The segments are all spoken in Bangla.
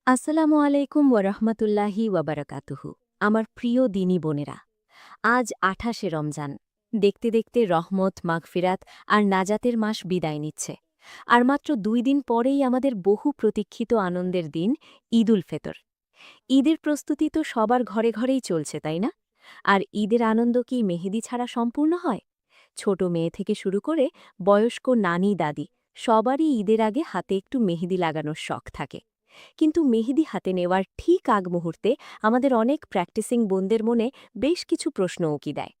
আসসালামু আলাইকুম ওয়ারহমতুল্লাহি ওয়াবারাকাতুহু। আমার প্রিয় দিনী বোনেরা, আজ ২৮শে রমজান। দেখতে দেখতে রহমত, মাগফিরাত আর নাজাতের মাস বিদায় নিচ্ছে। আর মাত্র ২ দিন পরেই আমাদের বহু প্রতীক্ষিত আনন্দের দিন ঈদুল ফেতর। ঈদের প্রস্তুতি তো সবার ঘরে ঘরেই চলছে, তাই না? আর ঈদের আনন্দ কি মেহেদি ছাড়া সম্পূর্ণ হয়? ছোট মেয়ে থেকে শুরু করে বয়স্ক নানি দাদি সবারই ঈদের আগে হাতে একটু মেহেদি লাগানোর শখ থাকে। কিন্তু মেহেদি হাতে নেওয়ার ঠিক আগ মুহূর্তে আমাদের অনেক প্র্যাকটিসিং বোনদের মনে বেশ কিছু প্রশ্ন উকি দেয়।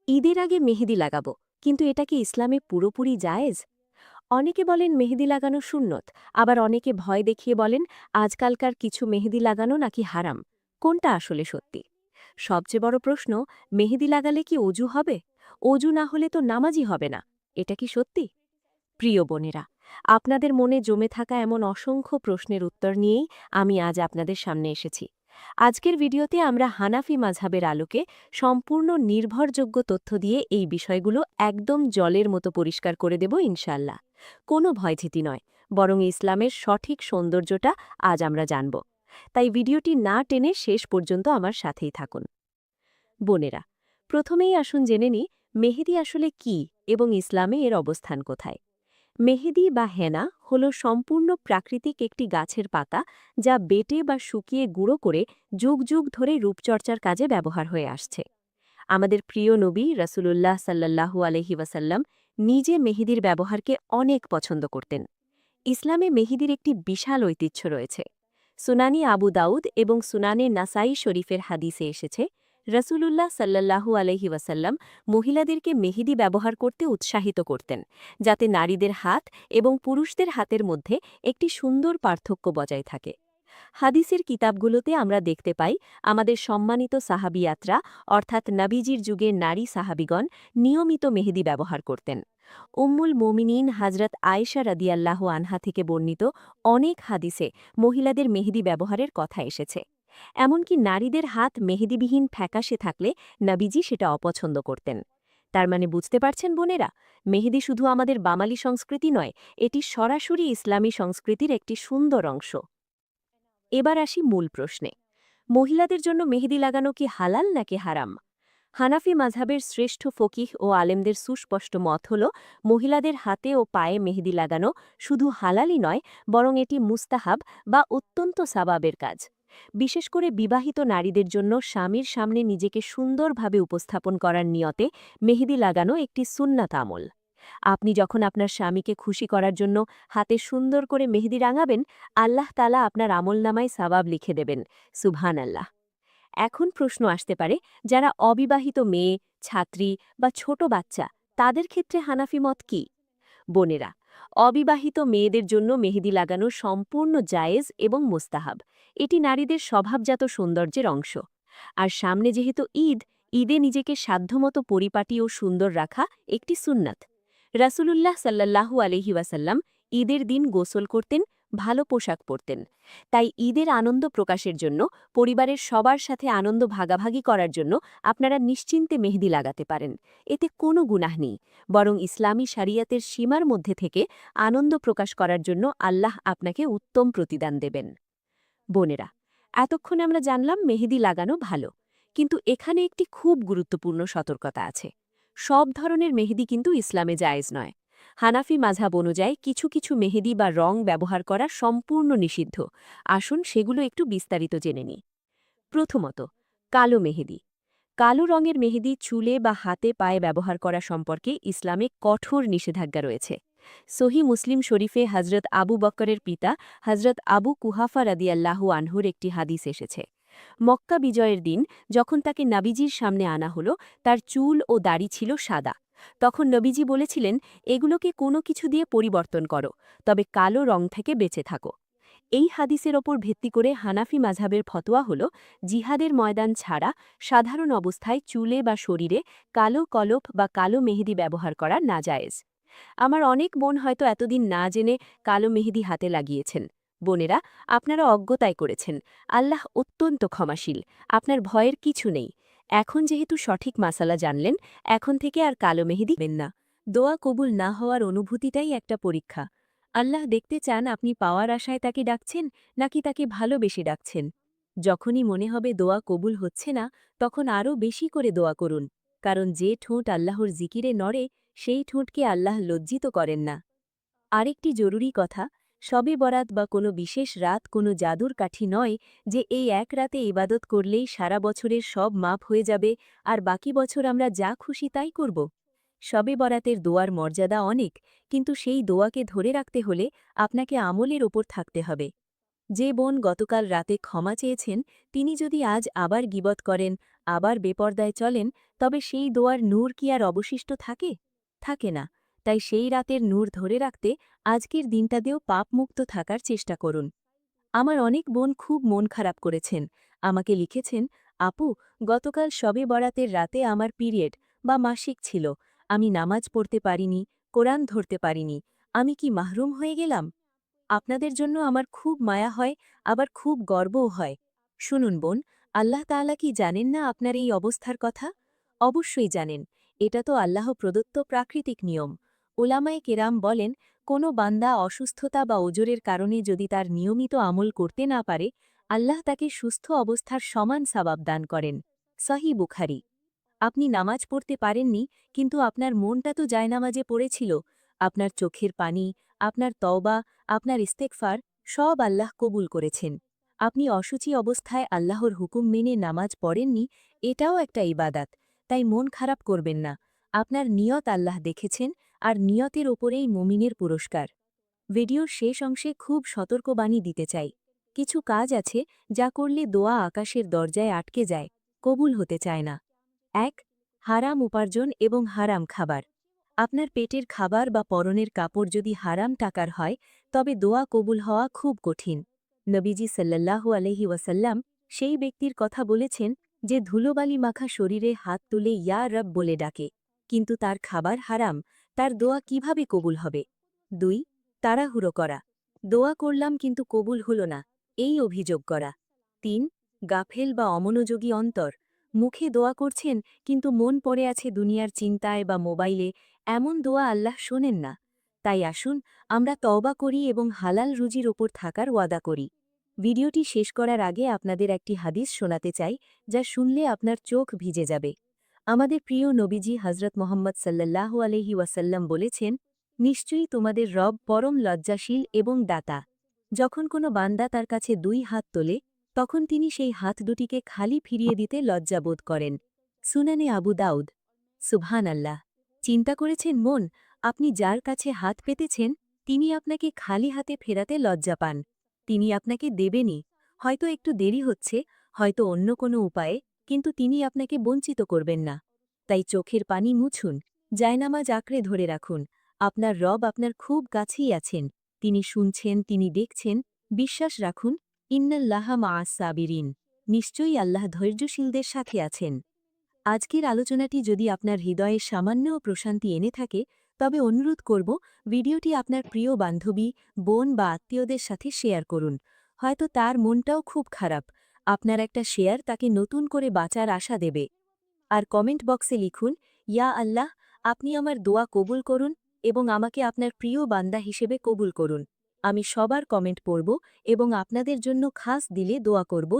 ঈদের আগে মেহেদি লাগাবো, কিন্তু এটা কি ইসলামে পুরোপুরি জায়েজ? অনেকে বলেন মেহেদি লাগানো সুন্নত, আবার অনেকে ভয় দেখিয়ে বলেন আজকালকার কিছু মেহেদি লাগানো নাকি হারাম। কোনটা আসলে সত্যি? সবচেয়ে বড় প্রশ্ন, মেহেদি লাগালে কি অজু হবে? অজু না হলে তো নামাজই হবে না। এটা কি সত্যি? প্রিয় বোনেরা, আপনাদের মনে জমে থাকা এমন অসংখ্য প্রশ্নের উত্তর নিয়েই আমি আজ আপনাদের সামনে এসেছি। আজকের ভিডিওতে আমরা হানাফি মাযহাবের আলোকে সম্পূর্ণ নির্ভরযোগ্য তথ্য দিয়ে এই বিষয়গুলো একদম জলের মতো পরিষ্কার করে দেব ইনশাল্লাহ। কোনো ভয়ভীতি নয়, বরং ইসলামের সঠিক সৌন্দর্যটা আজ আমরা জানব। তাই ভিডিওটি না টেনে শেষ পর্যন্ত আমার সাথেই থাকুন। বোনেরা, প্রথমেই আসুন জেনে নিই মেহেদি আসলে কি এবং ইসলামে এর অবস্থান কোথায়। মেহেদি বা হেনা হল সম্পূর্ণ প্রাকৃতিক একটি গাছের পাতা, যা বেটে বা শুকিয়ে গুঁড়ো করে যুগ যুগ ধরে রূপচর্চার কাজে ব্যবহার হয়ে আসছে। আমাদের প্রিয় নবী রাসূলুল্লাহ সাল্লাল্লাহু আলাইহি ওয়াসাল্লাম নিজে মেহেদির ব্যবহারকে অনেক পছন্দ করতেন। ইসলামে মেহেদির একটি বিশাল ঐতিহ্য রয়েছে। সুনানি আবু দাউদ এবং সুনানে নাসাই শরীফের হাদিসে এসেছে, রাসূলুল্লাহ সাল্লাল্লাহু আলাইহি ওয়াসাল্লাম মহিলাদেরকে মেহেদি ব্যবহার করতে উৎসাহিত করতেন, যাতে নারীদের হাত এবং পুরুষদের হাতের মধ্যে একটি সুন্দর পার্থক্য বজায় থাকে। হাদিসের কিতাবগুলোতে আমরা দেখতে পাই আমাদের সম্মানিত সাহাবিয়াতরা, অর্থাৎ নবীজির যুগের নারী সাহাবিগণ নিয়মিত মেহেদি ব্যবহার করতেন। উম্মুল মোমিনিন হযরত আয়েশা রাদিয়াল্লাহু আনহা থেকে বর্ণিত অনেক হাদিসে মহিলাদের মেহেদি ব্যবহারের কথা এসেছে। এমনকি নারীদের হাত মেহেদিবিহীন ফ্যাকাশে থাকলে নবীজি সেটা অপছন্দ করতেন। তার মানে বুঝতে পারছেন বোনেরা, মেহেদি শুধু আমাদের বাঙালি সংস্কৃতি নয়, এটি সরাসরি ইসলামী সংস্কৃতির একটি সুন্দর অংশ। এবার আসি মূল প্রশ্নে, মহিলাদের জন্য মেহেদি লাগানো কি হালাল নাকি হারাম? হানাফি মাযহাবের শ্রেষ্ঠ ফকিহ ও আলেমদের সুস্পষ্ট মত হল, মহিলাদের হাতে ও পায়ে মেহেদি লাগানো শুধু হালালই নয়, বরং এটি মুস্তাহাব বা অত্যন্ত সাবাবের কাজ। বিশেষ করে বিবাহিত নারীদের জন্য স্বামীর সামনে নিজেকে সুন্দরভাবে উপস্থাপন করার নিয়তে মেহেদি লাগানো একটি সুন্নাত আমল। আপনি যখন আপনার স্বামীকে খুশি করার জন্য হাতে সুন্দর করে মেহেদি রাঙাবেন, আল্লাহ তাআলা আপনার আমলনামায় সাবাব লিখে দেবেন। সুবহানাল্লাহ। এখন প্রশ্ন আসতে পারে, যারা অবিবাহিত মেয়ে, ছাত্রী বা ছোট বাচ্চা, তাদের ক্ষেত্রে হানাফি মত কি? বোনেরা, অবিবাহিত মেয়েদের জন্য মেহেদি লাগানো সম্পূর্ণ জায়েজ এবং মুস্তাহাব। এটি নারীদের স্বভাবজাত সৌন্দর্যের অংশ। আর সামনে যেহেতু ঈদ, ঈদে নিজেকে সাধ্যমতো পরিপাটি ও সুন্দর রাখা একটি সুন্নাত। রাসূলুল্লাহ সাল্লাল্লাহু আলাইহি ওয়াসাল্লাম ঈদের দিন গোসল করতেন, ভালো পোশাক পরতেন। তাই ঈদের আনন্দ প্রকাশের জন্য, পরিবারের সবার সাথে আনন্দ ভাগাভাগি করার জন্য আপনারা নিশ্চিন্তে মেহেদি লাগাতে পারেন। এতে কোনো গুনাহ নেই, বরং ইসলামী শরিয়তের সীমার মধ্যে থেকে আনন্দ প্রকাশ করার জন্য আল্লাহ আপনাকে উত্তম প্রতিদান দেবেন। বোনেরা, এতক্ষণ আমরা জানলাম মেহেদি লাগানো ভালো, কিন্তু এখানে একটি খুব গুরুত্বপূর্ণ সতর্কতা আছে। সব ধরনের মেহেদি কিন্তু ইসলামে জায়েজ নয়। হানাফি মাযহাব অনুযায়ী কিছু কিছু মেহেদি বা রং ব্যবহার করা সম্পূর্ণ নিষিদ্ধ। আসুন সেগুলো একটু বিস্তারিত জেনে নিই। প্রথমত, কালো মেহেদি। কালো রঙের মেহেদি চুলে বা হাতে পায়ে ব্যবহার করা সম্পর্কে ইসলামে কঠোর নিষেধাজ্ঞা রয়েছে। সহি মুসলিম শরীফে হযরত আবু বকরের পিতা হযরত আবু কুহাফা রাদিয়াল্লাহু আনহুর একটি হাদিস এসেছে। মক্কা বিজয়ের দিন যখন তাকে নবীজির সামনে আনা হলো, তার চুল ও দাড়ি ছিল সাদা। তখন নবীজি বলেছিলেন, এগুলোকে কোনো কিছু দিয়ে পরিবর্তন করো, তবে কালো রং থেকে বেঁচে থাকো। এই হাদিসের ওপর ভিত্তি করে হানাফি মাযহাবের ফতোয়া হল, জিহাদের ময়দান ছাড়া সাধারণ অবস্থায় চুলে বা শরীরে কালো কলপ বা কালো মেহেদি ব্যবহার করা নাজায়েজ। আমার অনেক বোন হয়তো এতদিন না জেনে কালো মেহেদি হাতে লাগিয়েছেন। বোনেরা, আপনারা অজ্ঞতায় করেছেন। আল্লাহ অত্যন্ত ক্ষমাশীল, আপনার ভয়ের কিছু নেই। এখন যেহেতু সঠিক মাসালা জানলেন, এখন থেকে আর কালো মেহেদি দিবেন না। দোয়া কবুল না হওয়ার অনুভূতিটাই একটা পরীক্ষা। আল্লাহ দেখতে চান আপনি পাওয়ার আশায় তাকে ডাকছেন নাকি তাকে ভালোবেসে ডাকছেন। যখনই মনে হবে দোয়া কবুল হচ্ছে না, তখন আরও বেশি করে দোয়া করুন, কারণ যে ঠোঁট আল্লাহর জিকিরে নড়ে সেই ঠোঁটকে আল্লাহ লজ্জিত করেন না। আরেকটি জরুরি কথা, শবে বরাত বা কোনো বিশেষ রাত কোনো জাদুর কাঠি নয় যে এই এক রাতে ইবাদত করলেই সারা বছরের সব মাপ হয়ে যাবে আর বাকি বছর আমরা যা খুশি তাই করব। শবে বরাতের দোয়ার মর্যাদা অনেক, কিন্তু সেই দোয়াকে ধরে রাখতে হলে আপনাকে আমলের ওপর থাকতে হবে। যে বোন গতকাল রাতে ক্ষমা চেয়েছেন, তিনি যদি আজ আবার গীবত করেন, আবার বেপর্দায় চলেন, তবে সেই দোয়ার নূর কি আর অবশিষ্ট থাকে? থাকে না। তাই সেই রাতের নূর ধরে রাখতে আজকের দিনটাতেও পাপমুক্ত থাকার চেষ্টা করুন। আমার অনেক বোন খুব মন খারাপ করেছেন। আমাকে লিখেছেন, আপু, গতকাল শবে বরাতের রাতে আমার পিরিয়ড বা মাসিক ছিল। আমি নামাজ পড়তে পারিনি, কোরআন ধরতে পারিনি। আমি কি মাহরুম হয়ে গেলাম? আপনাদের জন্য আমার খুব মায়া হয়, আবার খুব গর্বও হয়। শুনুন বোন, আল্লাহ তাআলা কি জানেন না আপনার এই অবস্থার কথা? অবশ্যই জানেন। এটা তো আল্লাহ প্রদত্ত প্রাকৃতিক নিয়ম। ওলামায়ে কেরাম বলেন, কোনো বান্দা অসুস্থতা বা ওজরের কারণে যদি তার নিয়মিত আমল করতে না পারে, আল্লাহ তাকে সুস্থ অবস্থার সমান সওয়াব দান করেন। সহিহ বুখারী। আপনি নামাজ পড়তে পারেননি, কিন্তু আপনার মনটা তো জায়নামাজে পড়েছিল। আপনার চোখের পানি, আপনার তওবা, আপনার ইস্তেগফার সব আল্লাহ কবুল করেছেন। আপনি অসুচি অবস্থায় আল্লাহর হুকুম মেনে নামাজ পড়েননি, এটাও একটা ইবাদাত। তাই মন খারাপ করবেন না। আপনার নিয়ত আল্লাহ দেখেছেন, আর নিয়তের ওপরেই মুমিনের পুরস্কার। ভিডিওর শেষ অংশে খুব সতর্কবাণী দিতে চাই। কিছু কাজ আছে যা করলে দোয়া আকাশের দরজায় আটকে যায়, কবুল হতে চায় না। ১. হারাম উপার্জন এবং হারাম খাবার। আপনার পেটের খাবার বা পরনের কাপড় যদি হারাম টাকার হয়, তবে দোয়া কবুল হওয়া খুব কঠিন। নবীজি সাল্লাল্লাহু আলাইহি ওয়াসাল্লাম সেই ব্যক্তির কথা বলেছেন যে ধুলোবালি মাখা শরীরে হাত তুলে ইয়া রব বলে ডাকে, কিন্তু তার খাবার হারাম, তার দোয়া কিভাবে কবুল হবে? ২. তাড়াহুড়ো করা। দোয়া করলাম কিন্তু কবুল হল না, এই অভিযোগ করা। ৩. গাফেল বা অমনোযোগী অন্তর। মুখে দোয়া করছেন, কিন্তু মন পড়ে আছে দুনিয়ার চিন্তায় বা মোবাইলে, এমন দোয়া আল্লাহ শোনেন না। তাই আসুন আমরা তওবা করি এবং হালাল রুজির ওপর থাকার ওয়াদা করি। ভিডিওটি শেষ করার আগে আপনাদের একটি হাদিস শোনাতে চাই, যা শুনলে আপনার চোখ ভিজে যাবে। আমাদের প্রিয় নবীজি হজরত মোহাম্মদ সাল্লাল্লাহু আলাইহি ওয়াসাল্লাম বলেছেন, নিশ্চয়ই তোমাদের রব পরম লজ্জাশীল এবং দাতা। যখন কোনো বান্দা তার কাছে 2 হাত তোলে, তখন তিনি সেই হাত দুটিকে খালি ফিরিয়ে দিতে লজ্জাবোধ করেন। সুনানে আবু দাউদ। সুবহান আল্লাহ। চিন্তা করেছেন মন, আপনি যার কাছে হাত পেতেছেন, তিনি আপনাকে খালি হাতে ফেরাতে লজ্জা পান। তিনি আপনাকে দেবেনই, হয়তো একটু দেরি হচ্ছে, হয়তো অন্য কোনো উপায়ে, কিন্তু তিনি আপনাকে বঞ্চিত করবেন না। তাই চোখের পানি মুছুন, জায়নামাজ আঁকড়ে ধরে রাখুন। আপনার রব আপনার খুব কাছেই আছেন। তিনি শুনছেন, তিনি দেখছেন। বিশ্বাস রাখুন, ইন্নাল্লাহা মাআস সাবিরিন। নিশ্চয়ই আল্লাহ ধৈর্যশীলদের সাথে আছেন। আজকের আলোচনাটি যদি আপনার হৃদয়ে সামান্যও প্রশান্তি এনে থাকে, তবে অনুরোধ করব ভিডিওটি আপনার প্রিয় বান্ধবী, বোন বা আত্মীয়দের সাথে শেয়ার করুন। হয়তো তার মনটাও খুব খারাপ। আপনার একটা শেয়ার তাকে নতুন করে বাঁচার আশা দেবে। আর কমেন্ট বক্সে লিখুন, ইয়া আল্লাহ, আপনি আমার দোয়া কবুল করুন এবং আমাকে আপনার প্রিয় বান্দা হিসেবে কবুল করুন। আমি সবার কমেন্ট পড়ব এবং আপনাদের জন্য খাস দিলে দোয়া করব।